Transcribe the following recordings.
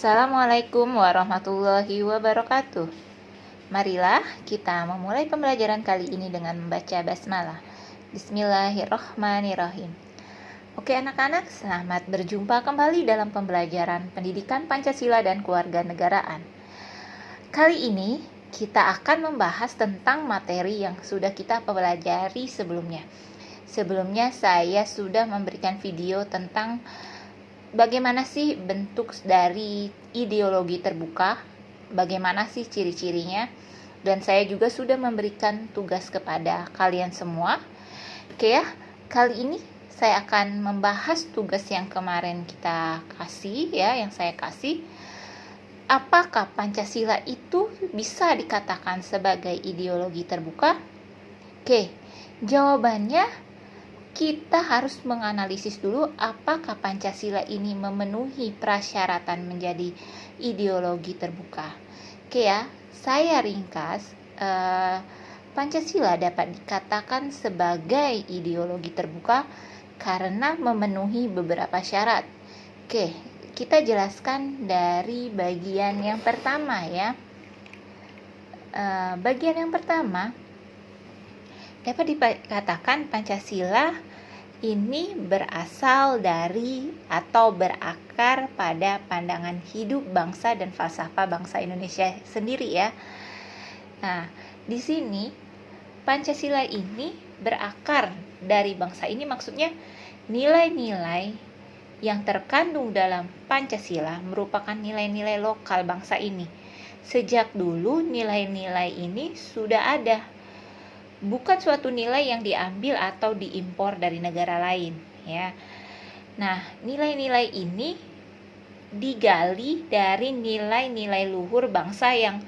Assalamualaikum warahmatullahi wabarakatuh. Marilah kita memulai pembelajaran kali ini dengan membaca basmalah. Bismillahirrahmanirrahim. Oke anak-anak, selamat berjumpa kembali dalam pembelajaran pendidikan Pancasila dan Kewarganegaraan. Kali ini kita akan membahas tentang materi yang sudah kita pelajari sebelumnya. Sebelumnya saya sudah memberikan video tentang bagaimana sih bentuk dari ideologi terbuka, bagaimana sih ciri-cirinya, dan saya juga sudah memberikan tugas kepada kalian semua. Oke ya, kali ini saya akan membahas tugas yang kemarin kita kasih ya, yang saya kasih. Apakah Pancasila itu bisa dikatakan sebagai ideologi terbuka? Oke, jawabannya kita harus menganalisis dulu apakah Pancasila ini memenuhi prasyaratan menjadi ideologi terbuka. Oke ya, saya ringkas, Pancasila dapat dikatakan sebagai ideologi terbuka karena memenuhi beberapa syarat. Oke, kita jelaskan dari bagian yang pertama ya. Bagian yang pertama, dapat dikatakan Pancasila ini berasal dari atau berakar pada pandangan hidup bangsa dan falsafah bangsa Indonesia sendiri ya. Nah, di sini Pancasila ini berakar dari bangsa ini, maksudnya nilai-nilai yang terkandung dalam Pancasila merupakan nilai-nilai lokal bangsa ini. Sejak dulu nilai-nilai ini sudah ada, bukan suatu nilai yang diambil atau diimpor dari negara lain ya. Nah, nilai-nilai ini digali dari nilai-nilai luhur bangsa yang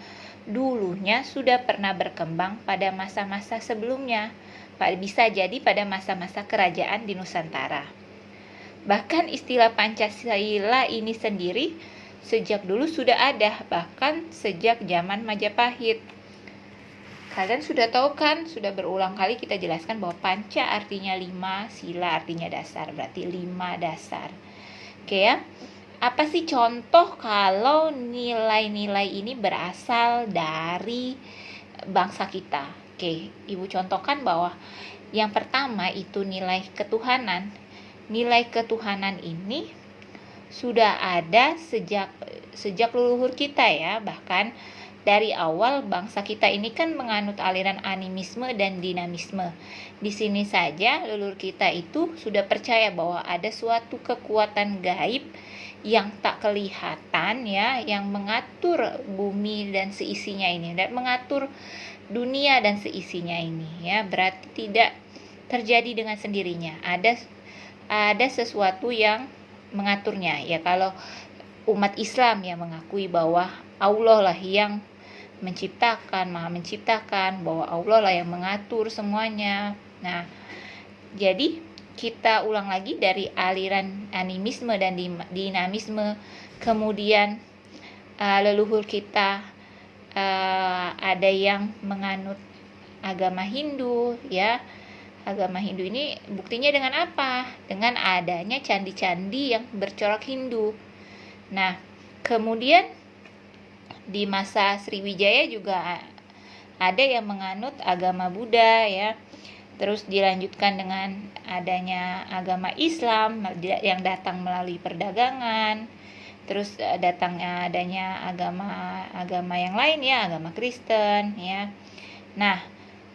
dulunya sudah pernah berkembang pada masa-masa sebelumnya, bisa jadi pada masa-masa kerajaan di Nusantara. Bahkan istilah Pancasila ini sendiri sejak dulu sudah ada, bahkan sejak zaman Majapahit. Kalian sudah tahu kan, sudah berulang kali kita jelaskan bahwa panca artinya 5, sila artinya dasar, berarti 5 dasar. Oke ya, apa sih contoh kalau nilai-nilai ini berasal dari bangsa kita? Oke, Ibu contohkan bahwa yang pertama itu nilai ketuhanan. Nilai ketuhanan ini sudah ada sejak leluhur kita ya, bahkan dari awal bangsa kita ini kan menganut aliran animisme dan dinamisme. Di sini saja leluhur kita itu sudah percaya bahwa ada suatu kekuatan gaib yang tak kelihatan ya, yang mengatur bumi dan seisinya ini, dan mengatur dunia dan seisinya ini ya. Berarti tidak terjadi dengan sendirinya. Ada sesuatu yang mengaturnya ya. Kalau umat Islam yang mengakui bahwa Allah lah yang menciptakan, Maha menciptakan, bahwa Allah lah yang mengatur semuanya. Nah, jadi kita ulang lagi dari aliran animisme dan dinamisme. Kemudian leluhur kita ada yang menganut agama Hindu ya. Agama Hindu ini buktinya dengan apa? Dengan adanya candi-candi yang bercorak Hindu. Nah, kemudian di masa Sriwijaya juga ada yang menganut agama Buddha ya. Terus dilanjutkan dengan adanya agama Islam yang datang melalui perdagangan. Terus adanya agama yang lain ya, agama Kristen ya. Nah,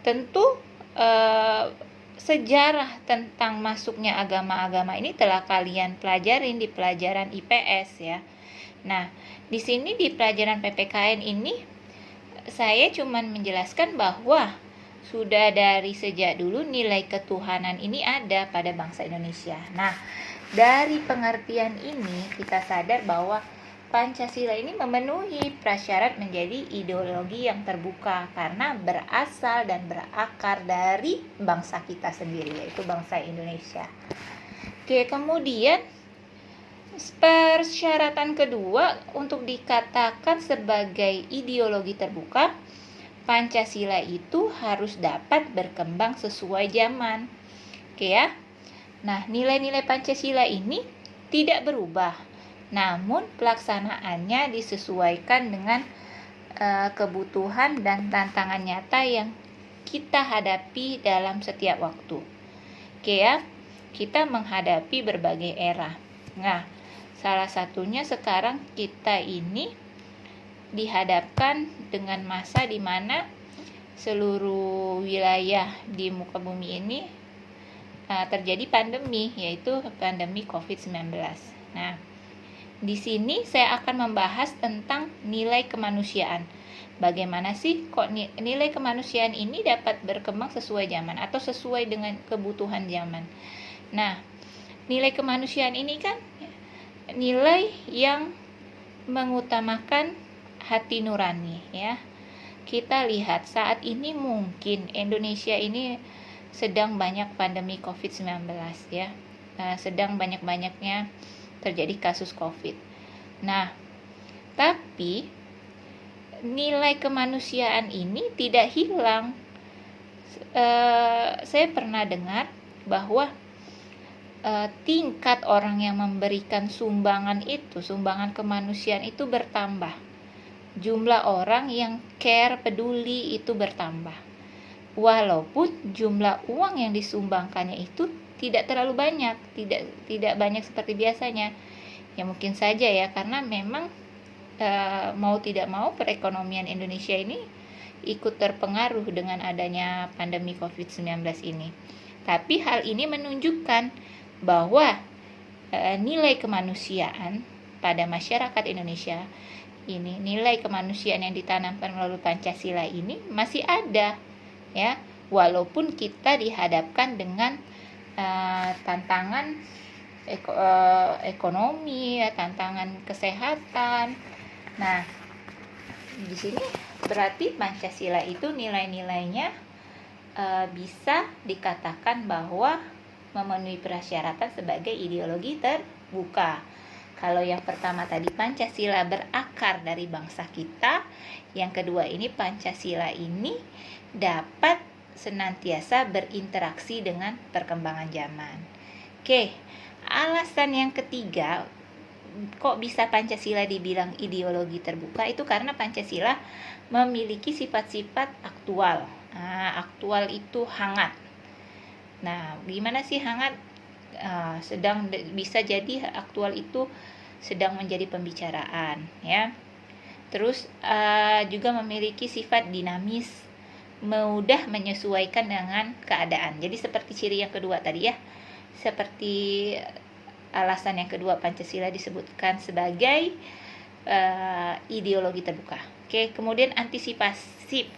tentu sejarah tentang masuknya agama-agama ini telah kalian pelajarin di pelajaran IPS ya. Nah, di sini di pelajaran PPKN ini saya cuma menjelaskan bahwa sudah dari sejak dulu nilai ketuhanan ini ada pada bangsa Indonesia. Nah, dari pengertian ini kita sadar bahwa Pancasila ini memenuhi prasyarat menjadi ideologi yang terbuka karena berasal dan berakar dari bangsa kita sendiri, yaitu bangsa Indonesia. Oke, kemudian persyaratan kedua untuk dikatakan sebagai ideologi terbuka, Pancasila itu harus dapat berkembang sesuai zaman. Oke ya. Nah, nilai-nilai Pancasila ini tidak berubah namun pelaksanaannya disesuaikan dengan kebutuhan dan tantangan nyata yang kita hadapi dalam setiap waktu. Oke ya, kita menghadapi berbagai era. Nah, salah satunya sekarang kita ini dihadapkan dengan masa di mana seluruh wilayah di muka bumi ini terjadi pandemi, yaitu pandemi COVID-19. Nah, di sini saya akan membahas tentang nilai kemanusiaan. Bagaimana sih kok nilai kemanusiaan ini dapat berkembang sesuai zaman atau sesuai dengan kebutuhan zaman. Nah, nilai kemanusiaan ini kan nilai yang mengutamakan hati nurani ya. Kita lihat saat ini mungkin Indonesia ini sedang banyak pandemi COVID-19 ya. Sedang banyak-banyaknya terjadi kasus COVID. Nah, tapi nilai kemanusiaan ini tidak hilang. Saya pernah dengar bahwa tingkat orang yang memberikan sumbangan kemanusiaan itu bertambah. Jumlah orang yang care, peduli itu bertambah. Walaupun jumlah uang yang disumbangkannya itu tidak terlalu banyak, tidak banyak seperti biasanya. Ya mungkin saja ya, karena memang mau tidak mau perekonomian Indonesia ini ikut terpengaruh dengan adanya pandemi COVID-19 ini. Tapi hal ini menunjukkan bahwa nilai kemanusiaan pada masyarakat Indonesia ini, nilai kemanusiaan yang ditanamkan melalui Pancasila ini masih ada ya, walaupun kita dihadapkan dengan tantangan ekonomi, tantangan kesehatan. Nah, di sini berarti Pancasila itu nilai-nilainya bisa dikatakan bahwa memenuhi persyaratan sebagai ideologi terbuka. Kalau yang pertama tadi Pancasila berakar dari bangsa kita, yang kedua ini Pancasila ini dapat senantiasa berinteraksi dengan perkembangan zaman. Oke, alasan yang ketiga, kok bisa Pancasila dibilang ideologi terbuka, itu karena Pancasila memiliki sifat-sifat aktual. Aktual itu hangat. Nah, gimana sih hangat? Bisa jadi aktual itu sedang menjadi pembicaraan, ya. Terus juga memiliki sifat dinamis, mudah menyesuaikan dengan keadaan. Jadi seperti ciri yang kedua tadi ya, seperti alasan yang kedua Pancasila disebutkan sebagai ideologi terbuka. Oke, kemudian antisipatif,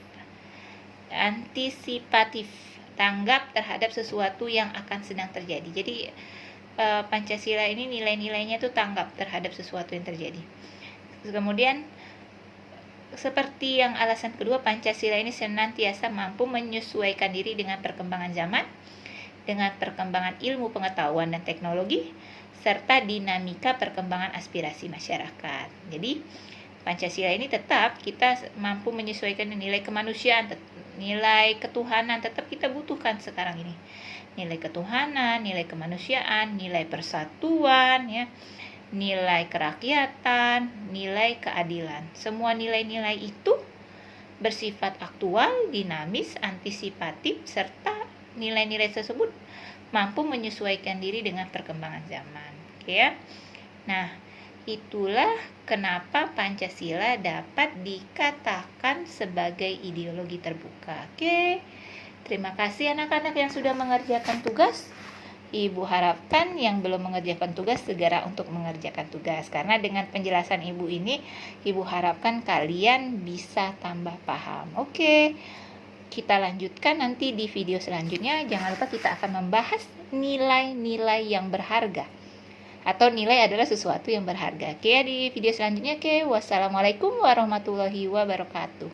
tanggap terhadap sesuatu yang akan sedang terjadi. Jadi Pancasila ini nilai-nilainya itu tanggap terhadap sesuatu yang terjadi. Kemudian seperti yang alasan kedua, Pancasila ini senantiasa mampu menyesuaikan diri dengan perkembangan zaman, dengan perkembangan ilmu pengetahuan dan teknologi, serta dinamika perkembangan aspirasi masyarakat. Jadi Pancasila ini tetap kita mampu menyesuaikan nilai kemanusiaan, nilai ketuhanan tetap kita butuhkan sekarang ini. Nilai ketuhanan, nilai kemanusiaan, nilai persatuan ya, nilai kerakyatan, nilai keadilan. Semua nilai-nilai itu bersifat aktual, dinamis, antisipatif, serta nilai-nilai tersebut mampu menyesuaikan diri dengan perkembangan zaman. Oke ya. Nah, itulah kenapa Pancasila dapat dikatakan sebagai ideologi terbuka. Oke. Terima kasih anak-anak yang sudah mengerjakan tugas. Ibu harapkan yang belum mengerjakan tugas segera untuk mengerjakan tugas, karena dengan penjelasan ibu ini, ibu harapkan kalian bisa tambah paham. Oke, kita lanjutkan nanti di video selanjutnya. Jangan lupa kita akan membahas nilai-nilai yang berharga, atau nilai adalah sesuatu yang berharga. Oke, di video selanjutnya. Oke, wassalamualaikum warahmatullahi wabarakatuh.